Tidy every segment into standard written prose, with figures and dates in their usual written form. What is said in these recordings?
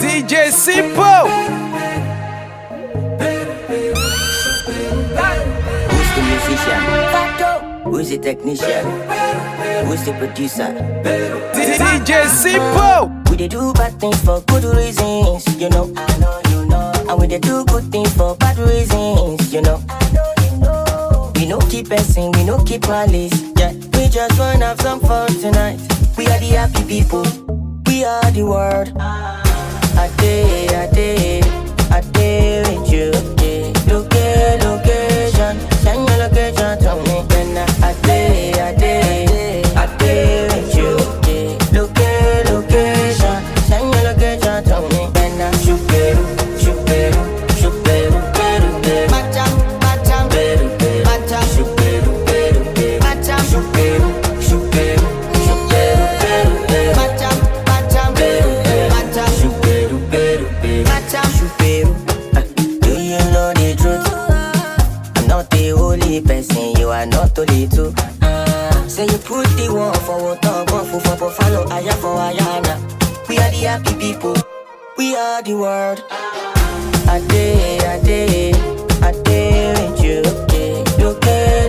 DJ Simpo. Who's the musician? Who's the technician? Who's the producer? DJ Simpo. We dey do bad things for good reasons, you know. I know you know. And we dey do good things for bad reasons, you know. I know you know. We no keep passing, we no keep malice. Yeah, we just wanna have some fun tonight. We are the happy people. We are the world. I day with you. Location, send your location to me. Then I day with you. Location, send your location to me. Then I shoot beru, macham, beru, macham, shoot beru, macham, shoot beru, macham, beru, macham, shoot beru, macham, shoot beru. Do you know the truth? I'm not the only person, you are not only two. Say you put the one for water, one for follow, aya for ayana. We are the happy people, we are the world. I day with you.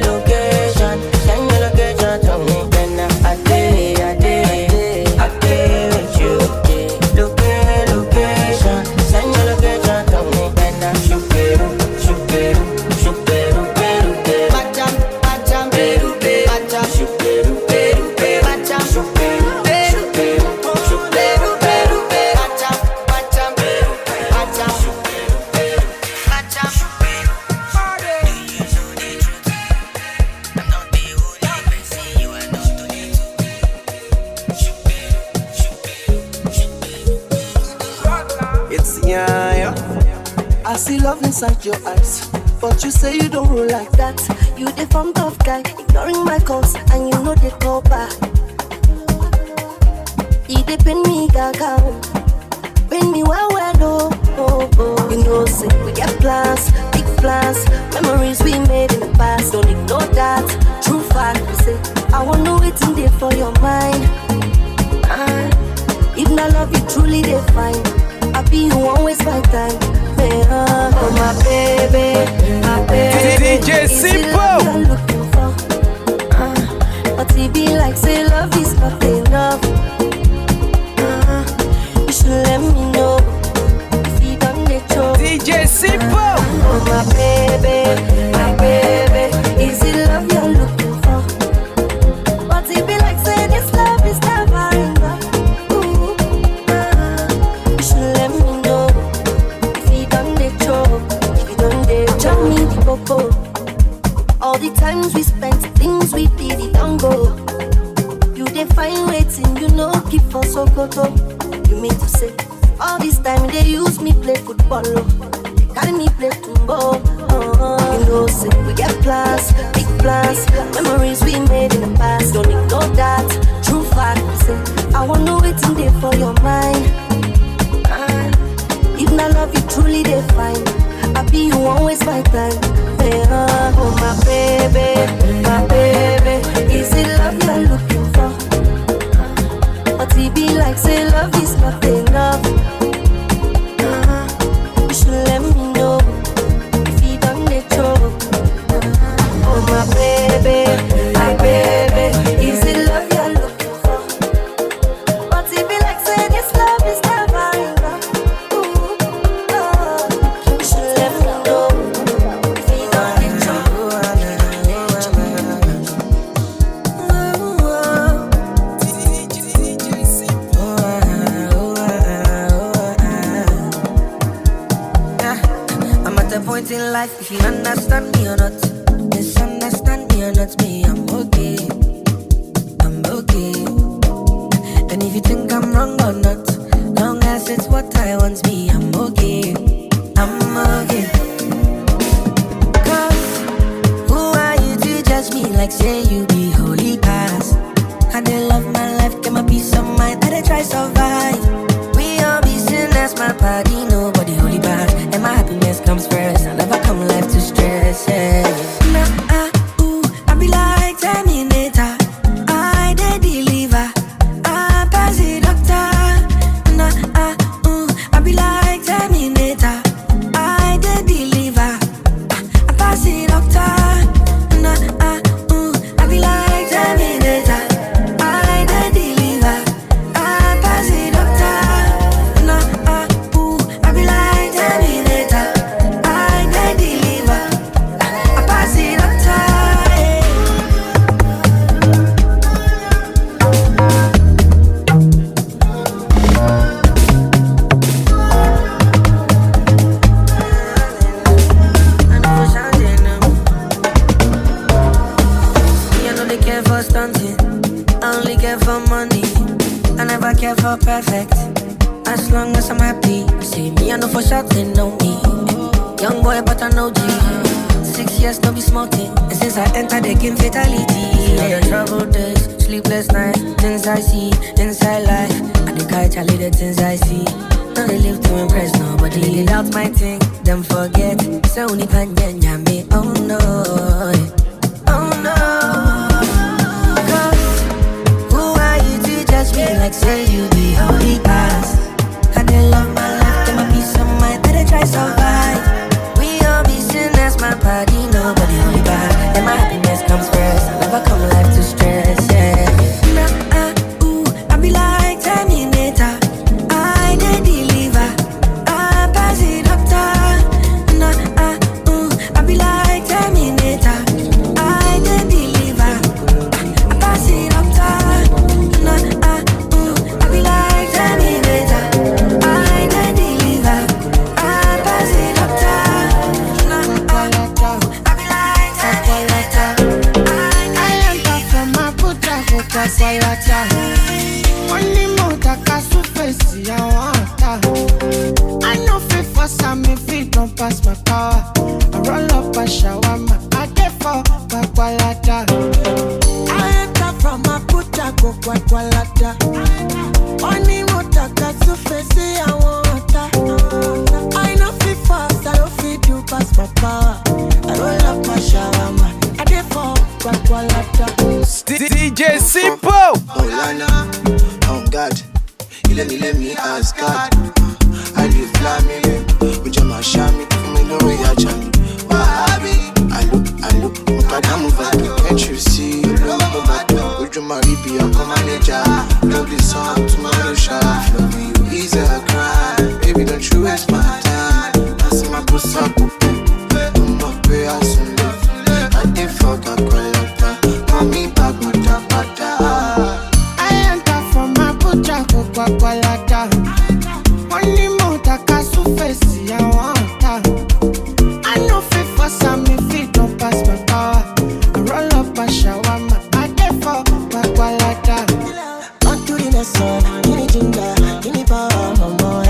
Location, send your location to me. Then I day with you. Location, send your location to me. Then I shoot beru, macham, beru, macham, shoot beru, macham, shoot beru, macham, beru, macham, beru, macham, shoot beru, macham, shoot beru. Do you know the truth? I'm not the only person, you are not only two. Shoot beru. It's Iyanya. I see love inside your eyes, but you say you don't roll like that. You the fun tough guy, ignoring my calls, and you know they call back. He dey pin me gaga, pin me well, oh. You know, say we get plans, big plans, memories we made in the past. Don't ignore that, true fact. We say I want know what's in there for your mind. If not love you truly define, I be you won't waste my time. Oh my baby, DJ Simpo. You're looking for, but it be like say love is not enough. You should let me know if you done the job. DJ Simpo. Oh my baby, is it love you're looking for? But it be like say this love is never enough. You should let me know if you done the job. If you done the job, me the coco. All the times we spent, things we did, it don't go. You define waiting, you know, keep for Sokoto. You mean to say, all this time they use me play football, oh. They carry me play tumbo. You know, say we get plans, big plans, memories we made in the past. Don't ignore that, true fact. We say, I want know what's in there for your mind. If not love you truly define, I be you won't waste my time. Oh my baby, is it love you're looking for? But it be like say love is not enough. You should let me know if you done the job. Oh my baby, is it love you're looking for? But it be like say this love is never enough. You should let me know if you done the job. I'm at a point in life, if you understand me or not, misunderstand me or not, me, I'm okay. And if you think I'm wrong or not, long as it's what I want, me, I'm okay. Cause who are you to judge me like say you be holy past? I did love my life, get my peace of mind, I did try survive. We all be sinners, my party, nobody holy bad. And my happiness comes first, I never come left to stress, yeah. I be like Terminator. I dey deliver. I pass the doctor. I be like Terminator. I dey deliver. I pass the doctor. I be like Terminator. I dey deliver. I pass the doctor. I be like Terminator. I dey deliver. I pass the doctor. I know for shouting them. Me, I know they care for stunting. I only care for money. I never care for perfect. As long as I'm happy. See me, I know for shouting, know me. Young boy, but I know G. 6 years, no be smoking. And since I entered the game, fatality. All the troubled days, sleepless nights, things I see, inside life. And the guy Charlie, the things I see. Now they live to impress nobody. They doubt my thing, them forget. So only pandenya me, oh no, oh no. 'Cause who are you to judge me like say you be holy past? I did love my life, get my peace of mind, that I try survive. We all be sinners, my body, nobody holy bad. And my happiness comes first, I never come life to stress, yeah. I be like Terminator. I dey deliver. I pass the doctor. I be like Terminator. I dey deliver. I pass the doctor. I be like Terminator. I dey deliver. I pass the doctor. I be like Terminator. I enter from my puta coca salata. Only motor casu face ya wanta. I know fit for some me fit don't pass my power. I roll up a shawarma. I get for bakwalata. I enter from a puta kwalata. Only motor casu face I want. I know fit fast, I don't fit do pass my power. I roll up my shawarma. I get for kwalata. DJ Simpo. Oh Lana, oh God, you let me ask God. I live flammy, with your mashami, me know ya chami. Wahabi, I look, Mukadamu Vado. Can't you see, love no matter. Would you marry be a manager? Love this song to my Russia. Love you is a crime, baby don't you waste my time. I see my pussy up, I'm up where I soon live. I did fuck a qualata, mommy back with the butter. I enter from my puta coca qualata. Only motor casu face ya wanta. I know fit for some me fit don't pass my power. I roll up a shawarma. I get for bakwalata. On to the next one. Give me ginger, give me power, mama.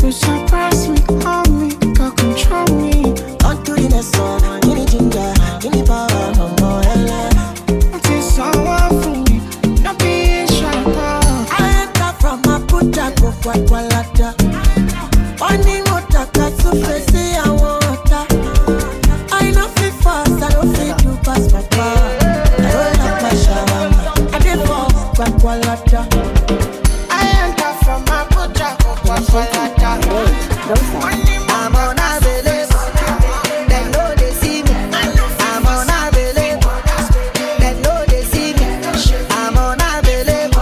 You surprise me, hold me, can control me. On to the next one. Give me ginger, give me power, mama. Until someone for me, not be shy. I enter from a puta kwalata. Only motor casu face I want. I know fit fast, I don't fit do pass my power. I roll up my shawarma. I did for kwalata. I enter from my puta coca qualata. I'm on a village. They know they see me. I'm on a village. They know they see me. I'm on a village.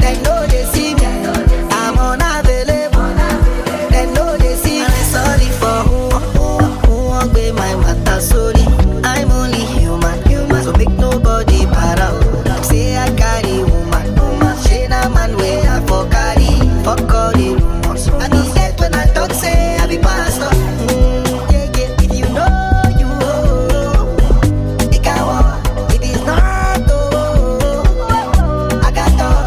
They know they see me. I'm on a village. They know they see me. I'm sorry for who won't be my matter. Sorry, I'm only human. So make nobody para. Say I carry woman. She na man way I for carry. Fuck all the rumors. I be dead when I talk. Say I be pastor. If you know you it can walk. If it's not I got talk.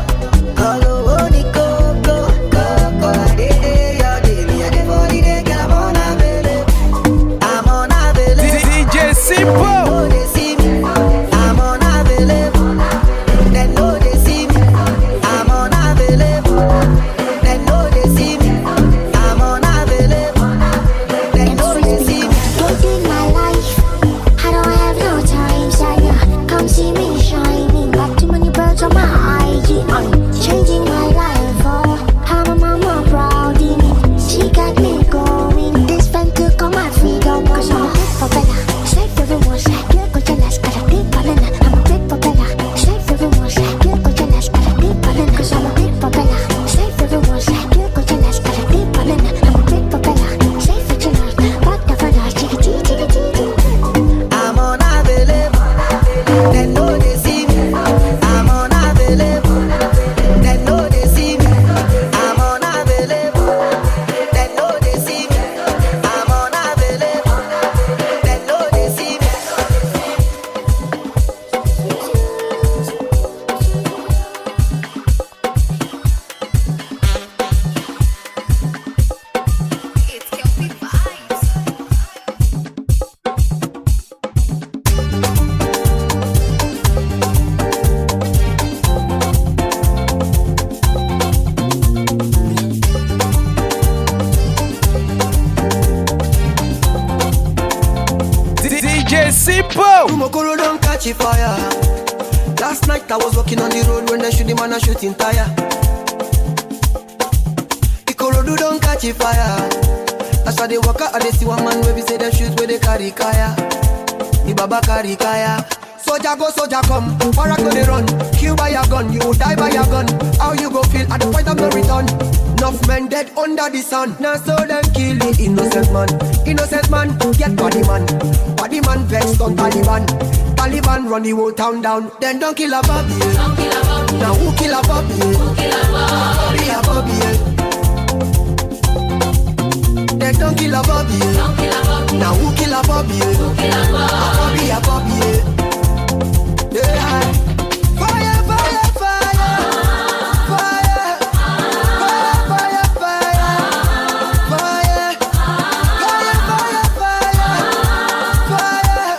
Go. I did your day. Me I did for the day. Girl, I'm on a village. DJ Simpo. They see me. I'm on a village. They know they see me. I'm on a village. They know they see me. I'm on a village. They know they see me. Living my life, DJ Simpo. Mokoro don't catch a fire. Last night I was walking on the road when they shoot the man a shooting tire. Ikorodu don't catch a fire. That's why they walk out and they see one man where we say them shoot where they carry kaya. The baba carry kaya. Soldier go, soldier come. Para go they run. Kill by your gun, you will die by your gun. How you go feel at the point of no return? Enough men dead under the sun. Now so them kill the innocent man. Innocent man, get body man. Body man vexed on Taliban. Taliban run the whole town down. Then don't kill a Bobby. Now who kill a Bobby? Be a Bobby. Then don't kill a Bobby. Now who kill a Bobby? Be a Bobby. Yeah. Fire, fire, fire. Fire. Fire, fire, fire. Fire. Fire, fire, fire. Fire.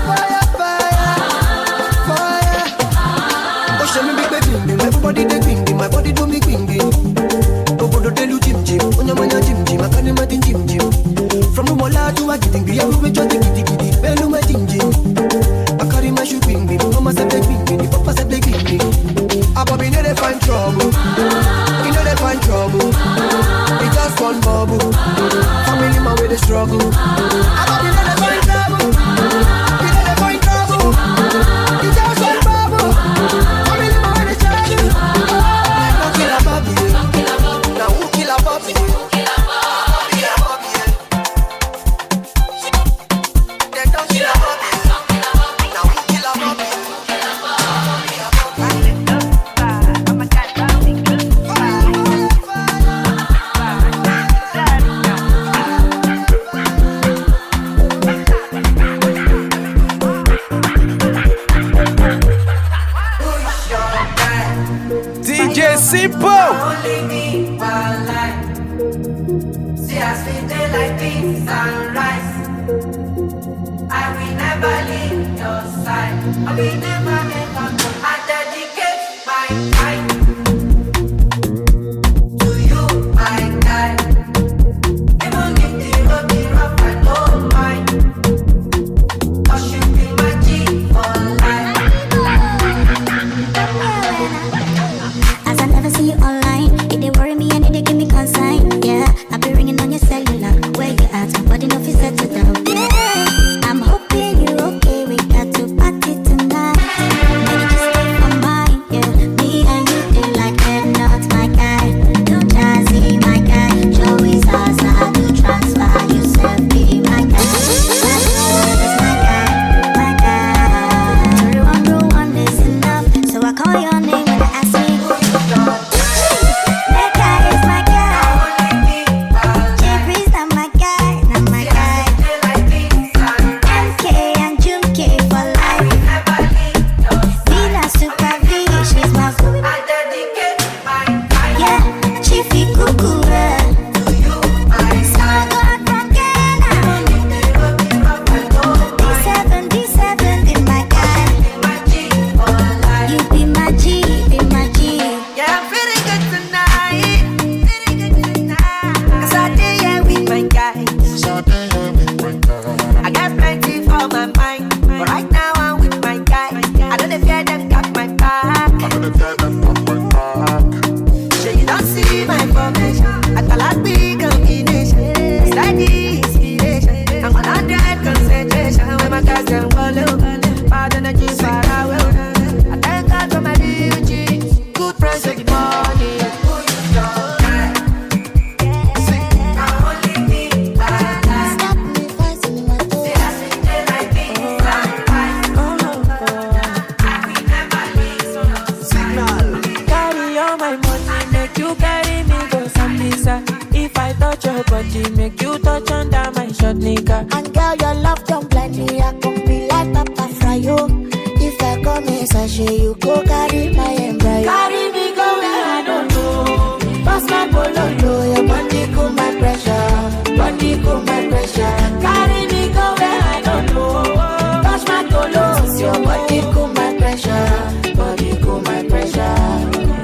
Fire, fire, fire. Oh, show me big baby, everybody they bing, my body do me bing. Obodo tell you Jim Jim, Onyamanya Jim Jim, I can't imagine Jim Jim. From the Mola to a getting be everywhere just giddy giddy, Belu my Jim Jim. I carry my shoe bing bing, Mama said they bing bing, Papa said they bing bing. Bobby know they find trouble, you know they find trouble. They just one bubble, family man with the struggle. Bobby know they find trouble, you know they find trouble. They just one bubble, family man with the struggle. Don't kill a Bobby, now who kill a Bobby? DJ Simpo. Only me my life. See us fit there like this sunrise. I will never leave your side. I will never ever go. I dedicate my time to you, my guy. Even if the road be rough, I don't mind. 'Cause you be my G for life. As I never see you online, it they worry me and it they give me consign. Yeah, I be ringing on your cellular. Where you at? But enough is settled down. Yeah, I'm hoping you okay. We got to party tonight. Maybe just stay for mine. Yeah, me and you do like head not my guy. No jazzy, my guy. Joey's Zaza, do transfer. You said be my guy. My guy, my guy. Rule one is enough. So I call your name when I ask me. That guy is my guy. Jeffrey's not my guy, not my guy. MK and Junke for life. Vina Super V, she's my I dedicate my time yeah. Chiefy Cuckoo, to you, my so I go out from Ghana. D7 be my guy. my G for life. You be my G, be my G. Yeah, I'm feeling good tonight. Cause I did yeah with my guys. I got plenty for my mind. But right now I'm with my guy. I don't fear them got my back. So you don't see my formation. I call out big combination. Steady inspiration. I'm on 100 concentration. When my guys can follow. Bad energy far away. I thank God for my refugees. Good friends with the money. Who you don't like? Now only me by life. Stop me fighting my See us in there like this sunrise. I will never leave your side. Carry all my money, make you carry me go Sambisa. If I touch your body, make you touch under my short nigga. And girl, your love don't blind me. I can be like Papa Fryo. If I come in sachet, you go carry my embryo. Carry me go where I don't know. Pass my bololo, your body cool my pressure. Body cool my pressure. Carry me go where I don't know. Touch my tolos, your body cool my pressure. Body cool my pressure.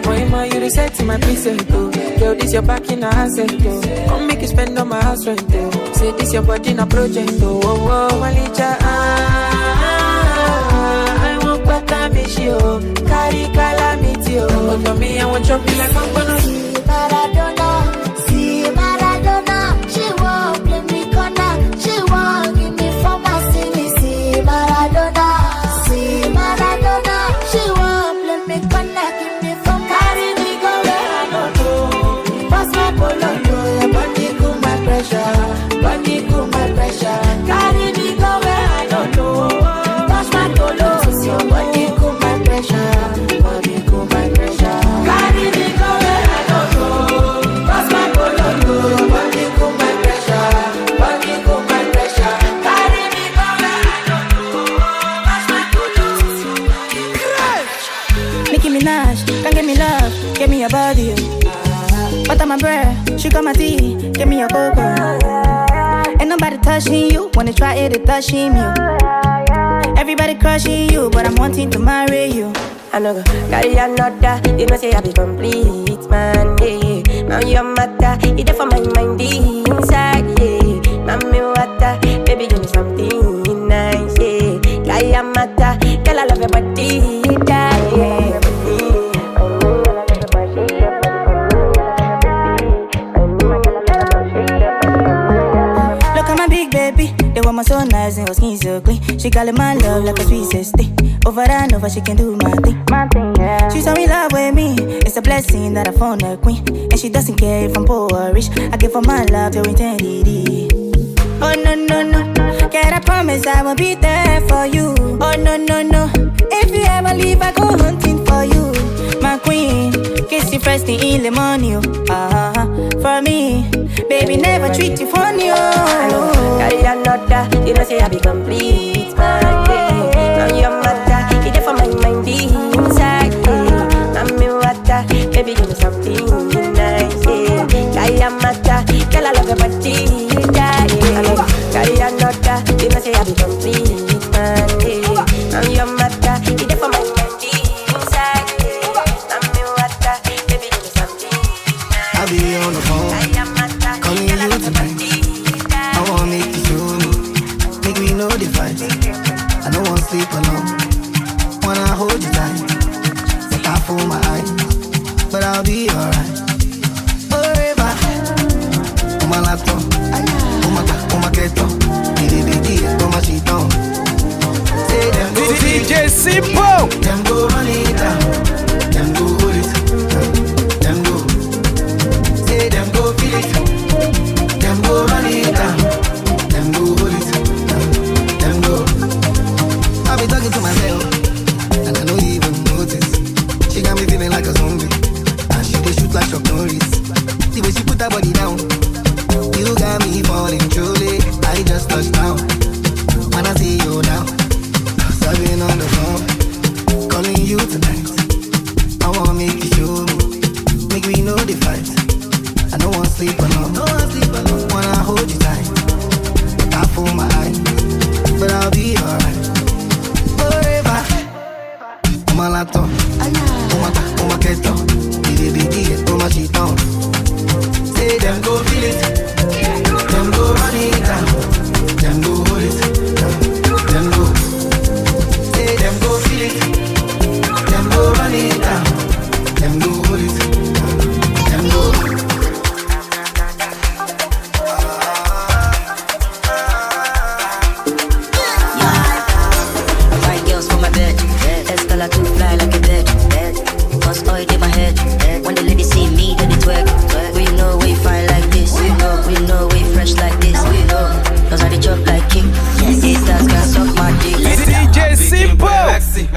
Rema, you reset my preset, oh. girl, this your back in a asset, oh. Come make you spend on my house rent, oh. Say this your body in a project, oh. Oh, oh, Malija, I want better miss you, carry calamity, oh. But for me, I want chop you like I'm gonna See Maradona, she won't play me corner, she won't give me for my silly. See Maradona, she won't play me corner, give me for my carry me go where I don't know. Pass my polo, your body cool my pressure, carry me go where I don't know. Pass my polo, your body cool my pressure, carry me go where I don't know. Pass my polo, your body cool my pressure, carry me go where I don't know. Pass my polo. Nicki Minaj, can't get me love, give me your body. Butter my bread, sugar my tea, give me your cocoa. Ain't nobody touching you, wanna try it, it's touching you. Everybody crushing you, but I'm wanting to marry you. I know go carry another, you know say I be complete, man, yeah. Now your matter, you there for my mind inside, yeah. Mami water, baby give me something nice, yeah. Carry a matter, girl I love your body, yeah. Look at my big baby, the woman so nice and her skin so clean. She calling my love like a sweet sister. Over and over, she can do my thing. She saw me love with me. It's a blessing that I found a queen. And she doesn't care if I'm poor or rich. I give her my love, your eternity. Oh no, no, no. Can I promise I will be there for you? Oh no, no, no. If you ever leave, I go hunting for you. My queen, kiss you first thing in the morning. For me, baby, never treat you funny. Oh. Carry another, you know say I be complete, man, yeah. Now your matter, you there for my mind inside, yeah. Mami water, baby give me something nice, yeah. Carry a matter, girl I love your body, yeah. Carry another, you know say I be complete, man, yeah. Now your matter, you there for my mind inside, yeah. Mami water, baby give me something nice. I'll be on the phone, calling you tonight. I wanna make you show me, make me know the fight. I don't wanna sleep alone, wanna hold you tight. Set out for my eyes, but I'll be alright. Forever, on my laptop, on my keto, on my sheet on. Say them go DJ Simpo. Them go run it down, them go hold it, them go. Say them go feel it, them go run it down, them go hold it, them go. I be talking to myself, and I don't even notice. She got me feeling like a zombie, and she dey shoot like Chuck Norris. The way she put her body down, you got me falling truly. I just touched down, when I see you now. I've been on the phone, calling you tonight. I wanna make you show me, make me know the fight. I don't wanna sleep alone, wanna hold you tight. I fool my eyes, but I'll be alright. Forever, on my laptop, on my keto, on my sheet on. Say them go feel it, them go run it down, them go hold it, them go. Say them go feel it, them go run it down, them go hold it, them go. Fine girls for my bed, Escala to fly like a dead. Cause oil in my head, when the ladies see me, do the twerk. We know we fine like this, we know we fresh like this, we know. Cause I dey chop like king, haters can suck my dick. DJ Simpo. Vexy,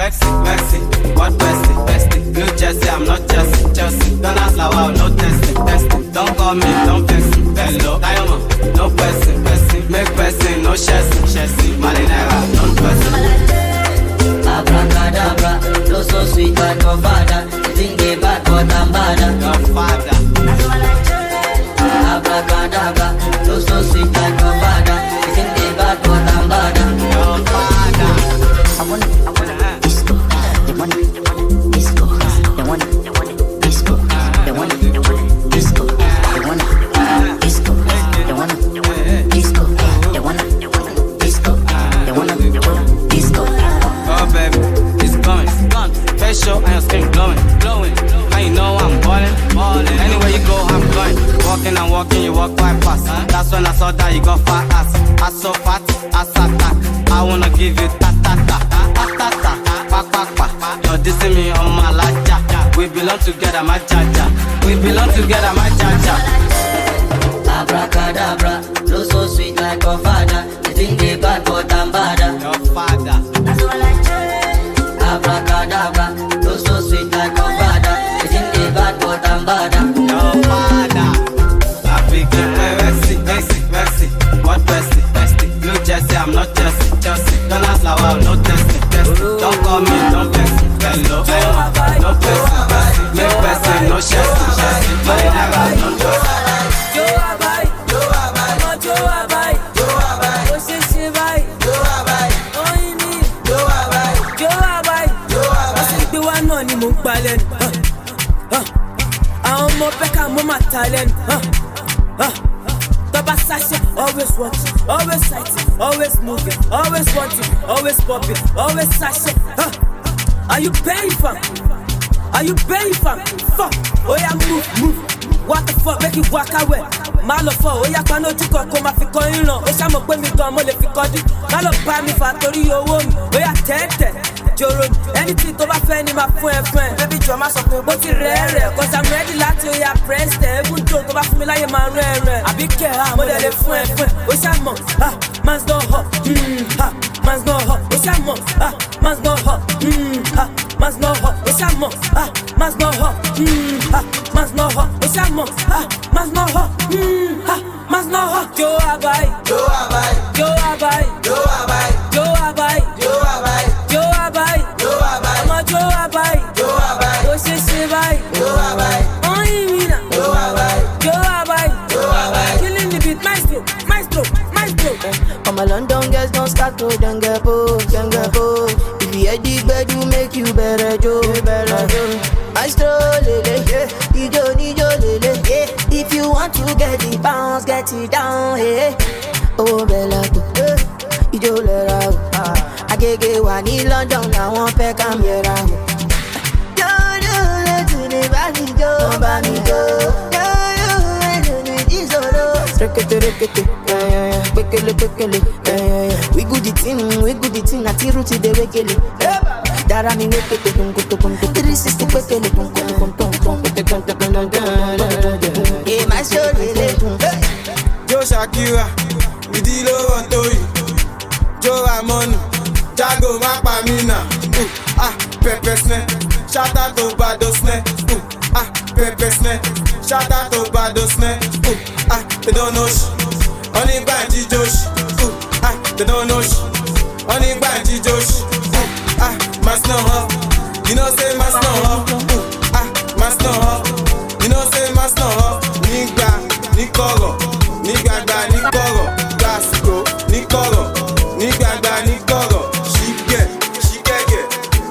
what bestie? You Jesse, I'm not Jesse. Don't ask like wow, no testing. Don't call me, don't vex me. Hello, Diamond, no person. Make person, no chassis. Marinera, don't person. Abracadabra, you're so sweet like your father. You think they bad, but I'm badder. Your father. Abracadabra, you're so sweet like your father. You think they bad, but I'm badder. Your father. I wanna disco. saw that you got fat ass. Ass so fat, ass attack. I wanna give you ta-ta-ta, ta-ta-ta, pa-pa-pa. You're dissing me on my laja. We belong together, my jaja. We belong together, my jaja. Abracadabra, flow so sweet like your father. You think they bad but I'm badder. Your father. That's all I say. Abracadabra, flow so sweet like your father. You think they bad but I'm badder. Your father. I begin Messi. What Messi? Blue Jersey, I'm not Chelsea. Don't ask like wow, no testing. Don't call me, don't vex. Hello, no person. Make person, no chassis. My nigga, no trust. I'm more Becca, more talent. Baba Sasha, always watching, always sighting, always moving, always wanting, always popping, always Sasha. Are you paying for? Are you paying for? Fuck, oh yeah, move. What the fuck, make you walk away. Malo for, oh yeah, pano chuko koma fi koin ran. O sha mo pe mi gan mo le fi kodi. Malo pa mi fa tori owo mi. Oh yeah, tete. Joro, anything to ba fe ni ma fún ẹ. Baby jo ma sọ pé bó ti rere, cause I'm ready láti oh yeah, press the even though to ba fún mi láyé ma rere. Àbí ke ha mo le fún ẹ. O sha mo, man's no hot. Man's no hot. O sha mo, man's no hot. Man's no hot. O sha mo, man's no hot. Man's no hot. O sha mo, man's no hot. Man's no hot. Yo abai. I'ma Joe abai. O se se bai. Only me na. Joe abai. Killing the beat, maestro. All my London girls don't start to then get pose. If you hear the bed, you make you better Joe. Maestro lele, nijo lele. If you want to get the bounce, get it down. Oh bella, ijo lera. Agege wa ni London, I want pe camera. Yo, to the body, Yo. Rekete, Bekele, we good the thing, ati ruti de wekele. Dara mi wekete, 360 wekele, my story, Joe Shakira, Idilo Antoyi, Joe Ramon, Jago Mapamina, Pepper Snare, shout out to Bado Snare, Pepper Snare, shout out to Bado Snare, they don't know shit, only Banji Josh, they don't know shit, only Banji Josh, must know her, you know say must know her, must know her, you know say must know her, Nikoro, Nigagba, Nikoro, Gasco, Nikoro, Nigagba, Nikoro, she get,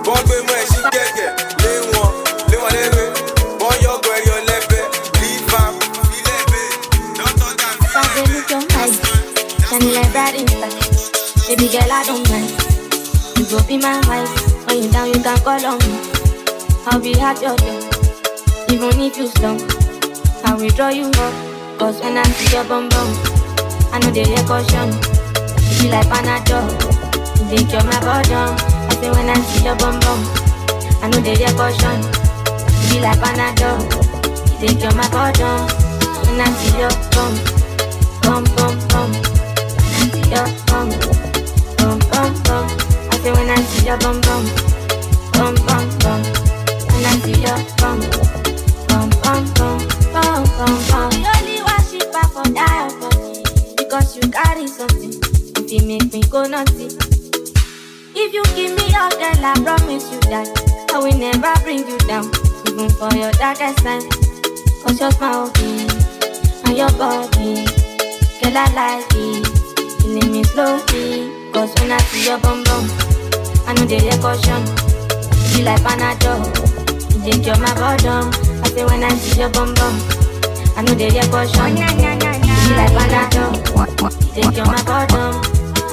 bon be moi, she get, le bon yo go yo lebe, leave am, don't talk that, Can you like that Insta? Baby girl, I don't mind. You go be my wife. When you down, you can call on me. I'll be at your door. Even if you slump, I will draw you up. Cause when I see your bum bum, I know they hear caution. You feel like Panadol. You think you're my bottom. I say when I see your bum bum, I know they hear caution. You feel like Panadol. You think you're my bottom. When I see your bum bum. When I see your bum bum. I say when I see your bum bum. When I see your bum bum. We only worship her for that body, because you carry something. If you make me go naughty, if you give me your girl, I promise you that I will never bring you down, even for your darkest time. Cause your smile and your body, girl, I like it. Killing me slowly, cause when I see your bum bum, I know they hear caution. You feel like Panadol. You think you're my bottom. I say when I see your bum bum, I know they hear caution. You feel like Panadol. You think you're my bottom.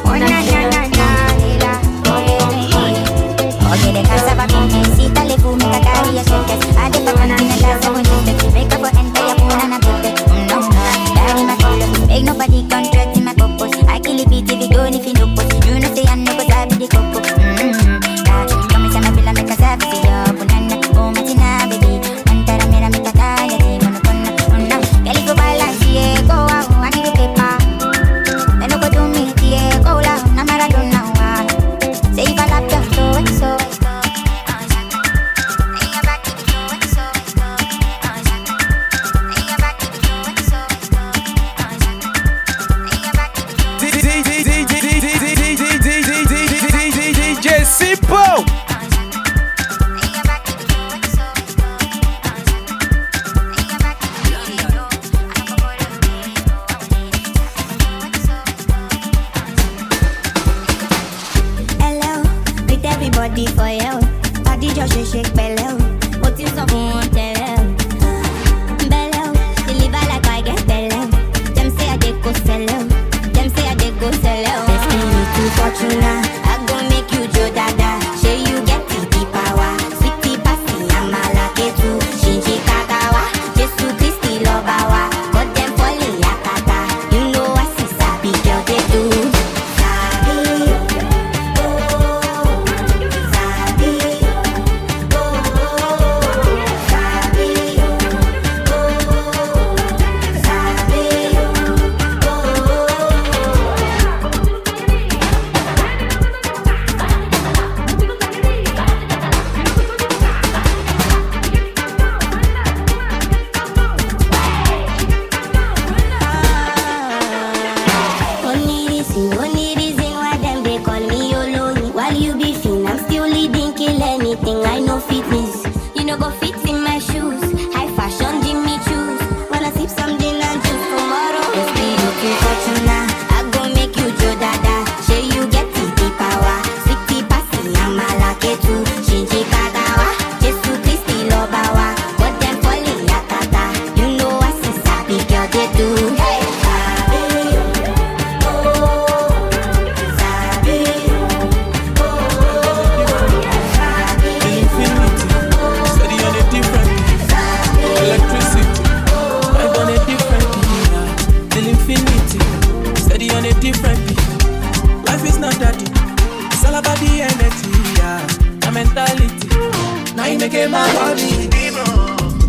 When I see your bum bum. Oye, de casa pa' mi mesita, le fume cacaria, shakes. I did the one in the casa when you make up for enter, ya pura na bete. No, daddy, my color, make nobody control. Simpo. Hello, with everybody for you. Body just shake belly. What is up on belly? Belly, deliver like I get belly. Them say I dey go sell out. Them say I dey go sell out. Destiny to Fortuna, I go make you Joe Dada. Say you get the power. Sweetie pasti, amala ketu. Shinji kakawa, Jesu Christi lobawa. Got them falling yakata. You know what is sabi girl they do. Only reason why them they call me Yolo. While you be fin, I'm still leading, kill anything. I know fitness, you know go fit in my shoes. High fashion, Jimmy choose. Wanna sip something and choose tomorrow. Let's be looking fortuna. I go make you Joe Dada. Say you get the power. Sweetie pasti, amala ketu. Shinji kagawa, Jesu Christi lobawa. Got them falling yakata. You know what is happy girl they do. Hey.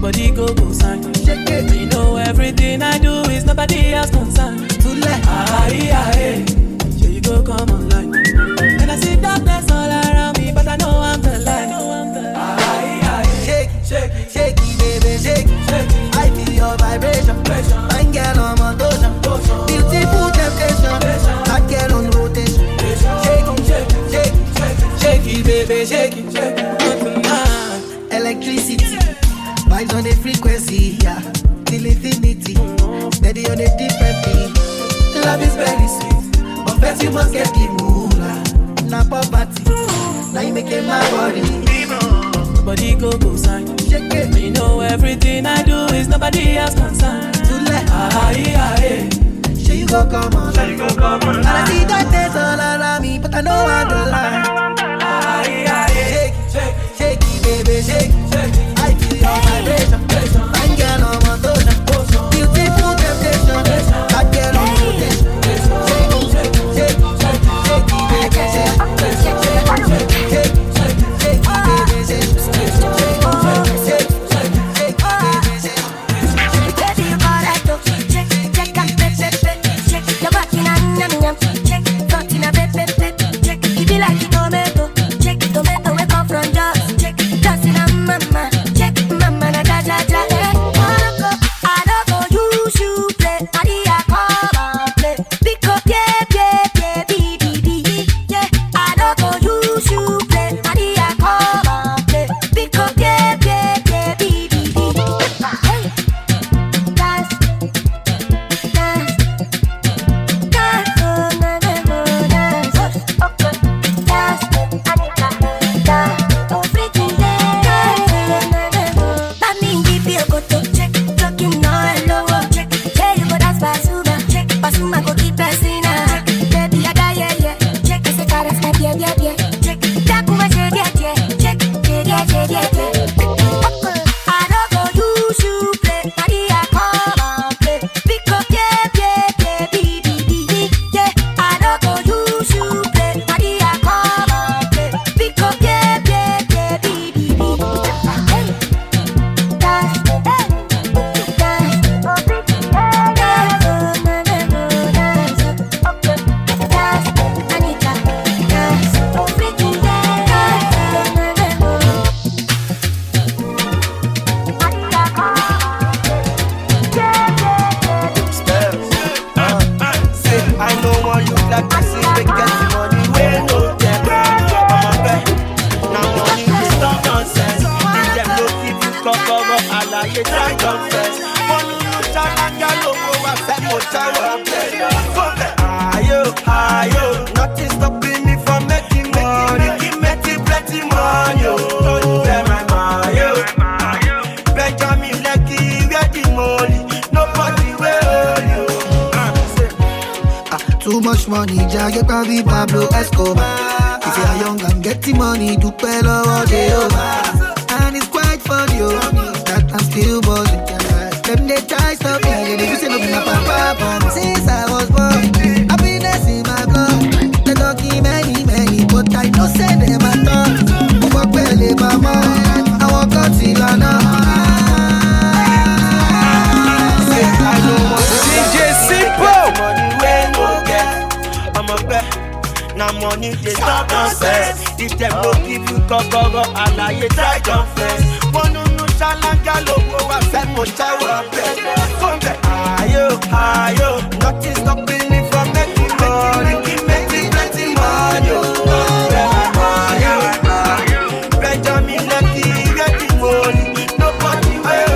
Body go sign. You know everything I do is nobody else concerned. Too late. Aye. Here you go, come online. And I see darkness all around me, but I know I'm the light. Aye. Shake it, baby, shake it. I feel your vibration. Fine girl on motion. Beautiful temptation. Hot girl on rotation. Shake it, baby, shake it. Electricity. Vibes on the frequency, yeah. Till infinity. Steady on a different beat. Love is very sweet, but first you must get the moolah. Na poverty, now you making my body. Body go sign. Shake it. You know everything I do is nobody else concerned. Too late. Aye. Sure you go come on. And I see darkness all around me, but I know I'm the light. Aye. Shake it, baby, shake it. I feel your vibration. Fine girl on motion. Beautiful temptation. Hot girl on rotation. Shake it, baby, shake Check, you're back in a yum yum. Check, got in a bed. Check, if you like it. money, Jagger Pavi Pablo Escobar. If you are young and getting money, do pelo all day over. And it's quite funny, that I'm still buzzing. Them they try stop me, they say no be my papa. Since I was born, happiness in my blood. They don't give many, but I know say them at all. Fuck belly, mama, I walk out till I know. DJ Simpo. Money we no get, I'm a bet. Now money they stop nonsense. If them go give you kokoro, alaye try confess. One no chalanga lowo wa fe mo chawa bet. Come back, ayo, nothing stopping me from making plenty money. Benjamin Lucky get the money, nobody will.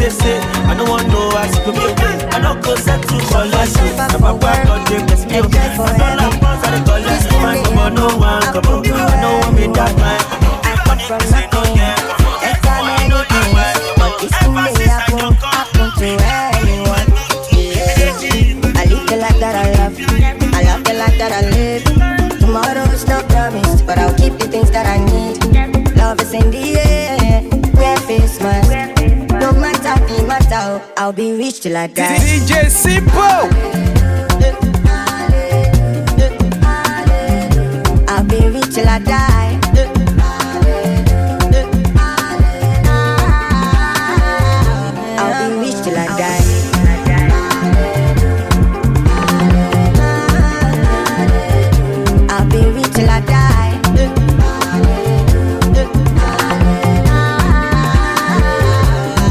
Say, I don't want no ass to be okay. I don't go set to collect. I'm a bad God, they bless me. I don't like boss, I don't collect. My mama, no one come on. I don't want me that man. From nothing, it's a many things, but it's too late happen to anyone. Yeah. I live the life that I love the life that I live. Tomorrow is not promised, but I'll keep the things that I need. Love is in the air, wear face mask. No matter the matter, I'll be rich till I die. DJ Simpo. I'll be rich till I die. I'll be rich till I die. I'll be rich till I die.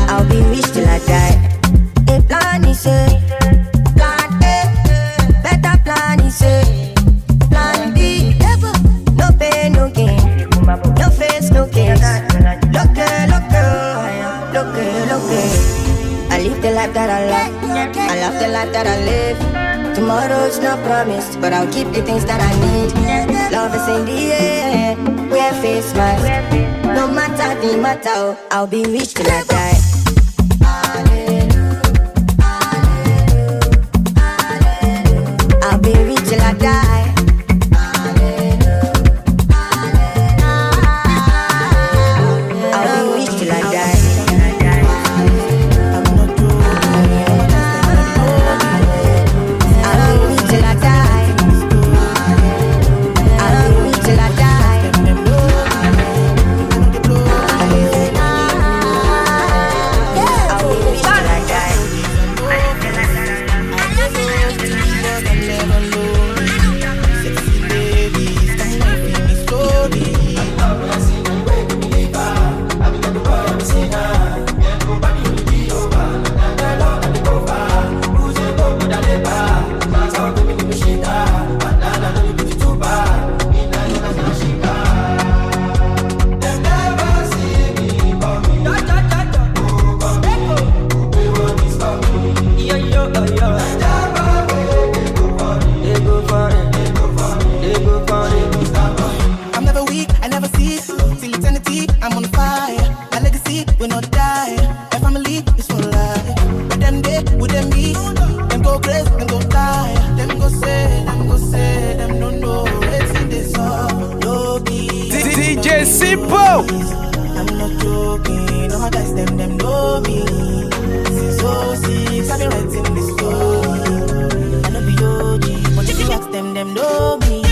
I'll be rich till I die. A plan is a plan A, better plan is a plan B. No pain, no gain, no face, no case. Look. I live the life that I love the life that I live. Tomorrow's not promised, but I'll keep the things that I need. Love is in the air, wear face mask. No matter the matter, I'll be rich till I die. I'll be rich till I die. I'll be rich till I die. Simpo. I'm not joking, all my guys, them know me. Since 06, I've been writing this story. I know be OG, but if you ask them know me.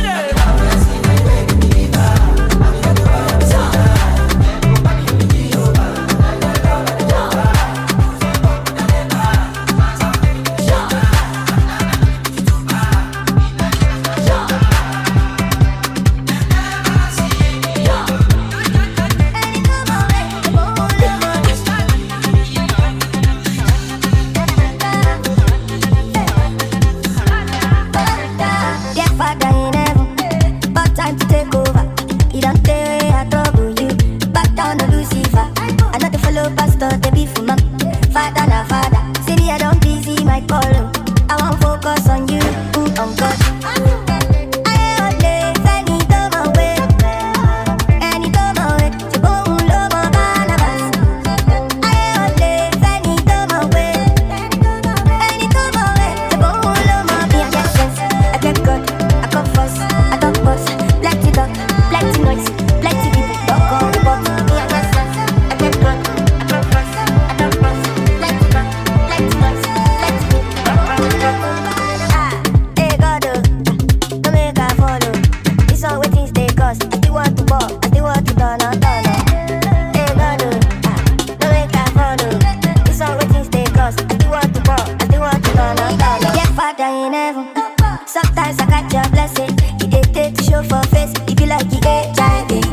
Sometimes I catch your blessing. He did take to show for face. He be like he ain't giant.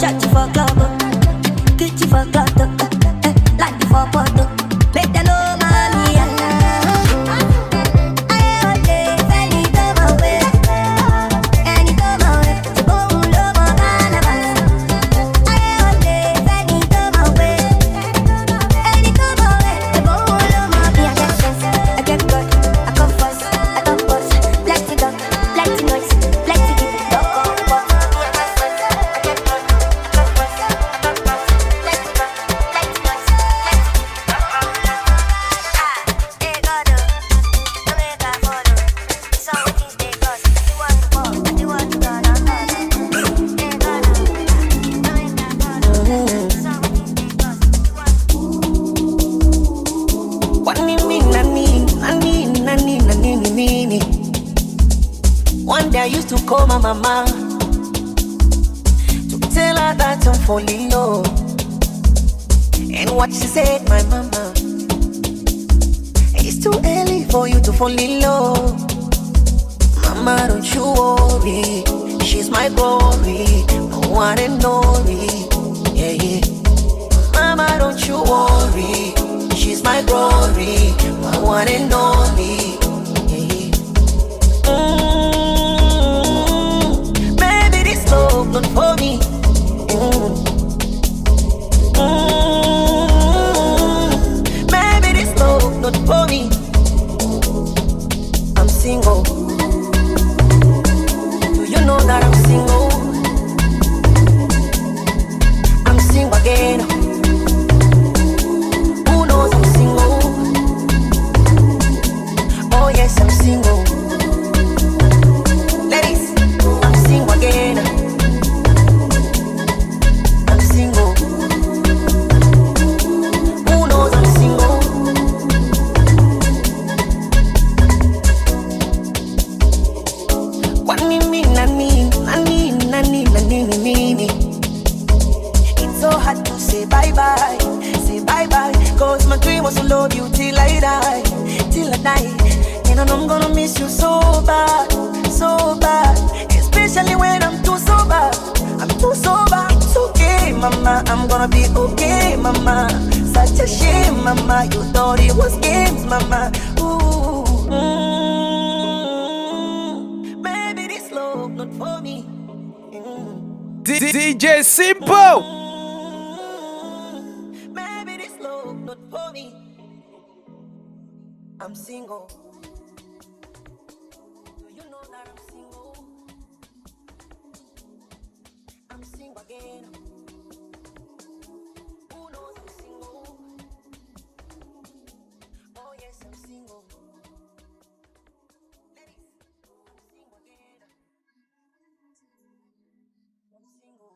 Church for club, Gucci for cloth, like for photo. Make them know mommy and call my mama to tell her that I'm falling low. And what she said, my mama, it's too early for you to fall in love. Mama, don't you worry, she's my glory, my one and only. Yeah, yeah. Mama, don't you worry, she's my glory, my one and only. Not for me. Maybe this love not for me. I'm single. Do you know that I'm single? I'm single again. Who knows I'm single? Oh yes, I'm single. Ladies, I'm single again. Cause my dream was to love you till I die, till I die. And I know I'm gonna miss you so bad, especially when I'm too sober. I'm too sober. It's okay, mama, I'm gonna be okay, mama. Such a shame, mama, you thought it was games, mama. Ooh, maybe this love not for me. DJ Simpo. Not for me. I'm single. Do you know that I'm single? I'm single again. Who knows I'm single? Oh yes, I'm single. Ladies, I'm single again. I'm single.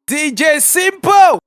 DJ Simpo.